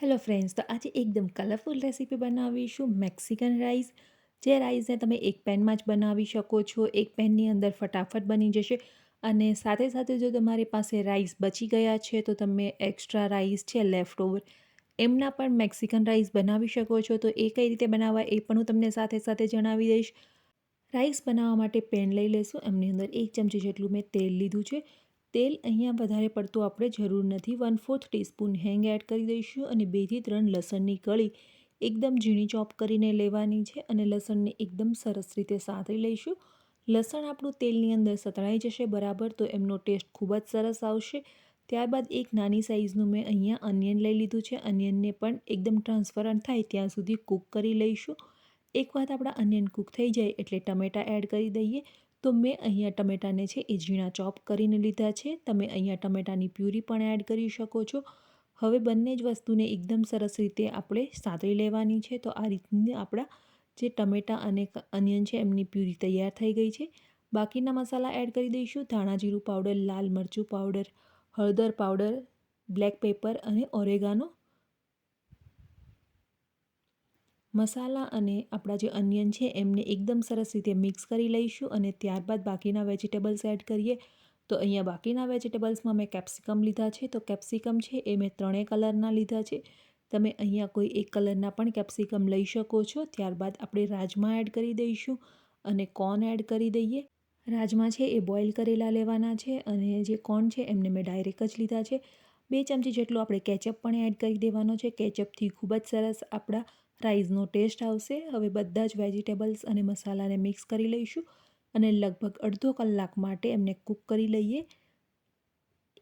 Hello friends, તો આજે એકદમ કલરફુલ રેસીપી બનાવીશું મેક્સિકન રાઈસ. જે રાઈસને તમે એક પેનમાં જ બનાવી શકો છો. એક પેનની અંદર ફટાફટ બની જશે. અને સાથે સાથે જો તમારી પાસે રાઈસ બચી ગયા છે તો તમે એક્સ્ટ્રા રાઈસ છે લેફ્ટ ઓવર, એમના પણ મેક્સિકન રાઈસ બનાવી શકો છો. તો એ કઈ રીતે બનાવવા એ પણ હું તમને સાથે સાથે જણાવી દઈશ. રાઈસ બનાવવા માટે પેન લઈ લેશું. એમની અંદર 1 ચમચી જેટલું મેં તેલ લીધું છે. તેલ અહીંયા વધારે પડતું આપણે જરૂર નથી. 1/4 ટીસ્પૂન હિંગ એડ કરી દઈશું અને 2 થી 3 લસણની કળી એકદમ ઝીણી ચોપ કરીને લેવાની છે અને લસણને એકદમ સરસ રીતે સાતળી લઈશું. લસણ આપણું તેલની અંદર સતળાઈ જશે બરાબર, તો એમનો ટેસ્ટ ખૂબ જ સરસ આવશે. ત્યારબાદ એક નાની સાઇઝનું મેં અહીંયા અનિયન લઈ લીધું છે. અનિયનને પણ એકદમ ટ્રાન્સપરન્ટ થાય ત્યાં સુધી કૂક કરી લઈશું. એક વાત આપણા અનિયન કૂક થઈ જાય એટલે ટમેટાં એડ કરી દઈએ. તો મેં અહીંયા ટમેટાને છે એ ઝીણા ચોપ કરીને લીધા છે. તમે અહીંયા ટમેટાની પ્યુરી પણ એડ કરી શકો છો. હવે બંને જ વસ્તુને એકદમ સરસ રીતે આપણે સાંતળી લેવાની છે. તો આ રીતની આપણા જે ટમેટાં અને અનિયન છે એમની પ્યુરી તૈયાર થઈ ગઈ છે. બાકીના મસાલા એડ કરી દઈશું. ધાણા જીરું પાવડર, લાલ મરચું પાવડર, હળદર પાવડર, બ્લેક પેપર અને ઓરેગાનો. મસાલા અને આપણા જે અનિયન છે એમને એકદમ સરસ રીતે મિક્સ કરી લઈશું અને ત્યારબાદ બાકીના વેજીટેબલ્સ એડ કરીએ. તો અહીંયા બાકીના વેજીટેબલ્સમાં મેં કેપ્સિકમ લીધા છે. તો કેપ્સિકમ છે એ મેં 3 કલરના લીધા છે. તમે અહીંયા કોઈ એક કલરના પણ કેપ્સિકમ લઈ શકો છો. ત્યારબાદ આપણે રાજમા એડ કરી દઈશું અને કોર્ન એડ કરી દઈએ. રાજમા છે એ બોઇલ કરેલા લેવાના છે અને જે કોર્ન છે એમને મેં ડાયરેક્ટ જ લીધા છે. 2 ચમચી જેટલું આપણે કેચઅપ પણ એડ કરી દેવાનો છે. કેચઅપથી ખૂબ જ સરસ આપણા રાઈસનો ટેસ્ટ આવશે. હવે બધા જ વેજીટેબલ્સ અને મસાલાને મિક્સ કરી લઈશું અને લગભગ અડધો કલાક માટે એમને કૂક કરી લઈએ.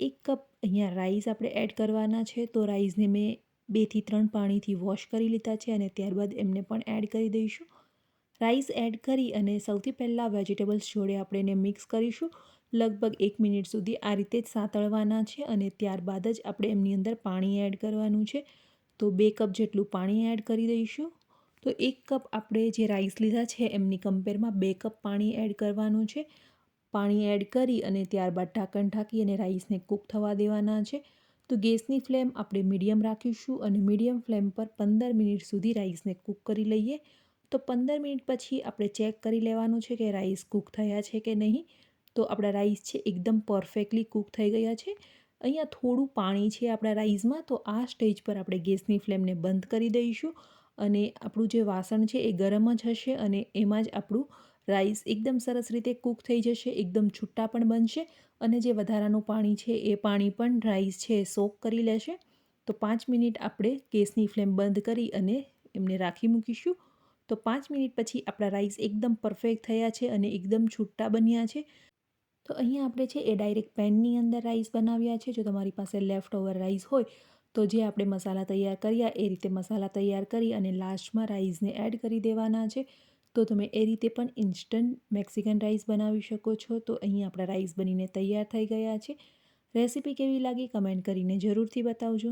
1 કપ અહીંયા રાઈસ આપણે એડ કરવાના છે. તો રાઈસને મેં 2 થી 3 પાણીથી વોશ કરી લીધા છે અને ત્યારબાદ એમને પણ એડ કરી દઈશું. રાઈસ એડ કરી અને સૌથી પહેલાં વેજીટેબલ્સ જોડે આપણે એને મિક્સ કરીશું. લગભગ 1 મિનિટ સુધી આ રીતે જ સાંતળવાના છે અને ત્યારબાદ જ આપણે એમની અંદર પાણી એડ કરવાનું છે. તો 2 કપ જેટલું પાણી એડ કરી દઈશું. તો 1 કપ આપણે જે રાઈસ લીધા છે એમની કમ્પેરમાં 2 કપ પાણી એડ કરવાનું છે. પાણી એડ કરી અને ત્યારબાદ ઢાંકણ ઢાંકી અને રાઈસને કૂક થવા દેવાના છે. તો ગેસની ફ્લેમ આપણે મીડિયમ રાખીશું અને મીડિયમ ફ્લેમ પર 15 મિનિટ સુધી રાઈસને કૂક કરી લઈએ. તો 15 મિનિટ પછી આપણે ચેક કરી લેવાનું છે કે રાઈસ કૂક થયા છે કે નહીં. તો આપણા રાઈસ છે એકદમ પરફેક્ટલી કૂક થઈ ગયા છે. અહીંયા થોડું પાણી છે આપણા રાઈસમાં. તો આ સ્ટેજ પર આપણે ગેસની ફ્લેમને બંધ કરી દઈશું અને આપણું જે વાસણ છે એ ગરમ જ હશે અને એમાં જ આપણું રાઈસ એકદમ સરસ રીતે કૂક થઈ જશે. એકદમ છૂટા પણ બનશે અને જે વધારાનું પાણી છે એ પાણી પણ રાઈસ છે એ સોક કરી લેશે. તો 5 મિનિટ આપણે ગેસની ફ્લેમ બંધ કરી અને એમને રાખી મૂકીશું. તો 5 મિનિટ પછી આપણા રાઈસ એકદમ પરફેક્ટ થયા છે અને એકદમ છૂટા બન્યા છે. તો અહીંયા આપણે છે એ ડાયરેક્ટ પેનની અંદર રાઈસ બનાવ્યા છે. જો તમારી પાસે લેફ્ટ ઓવર રાઈસ હોય તો જે આપણે મસાલા તૈયાર કર્યા એ રીતે મસાલા તૈયાર કરી અને લાસ્ટમાં રાઈસને એડ કરી દેવાના છે. તો તમે એ રીતે પણ ઇન્સ્ટન્ટ મેક્સિકન રાઈસ બનાવી શકો છો. તો અહીં આપણા રાઈસ બનીને તૈયાર થઈ ગયા છે. રેસીપી કેવી લાગી કમેન્ટ કરીને જરૂરથી બતાવજો.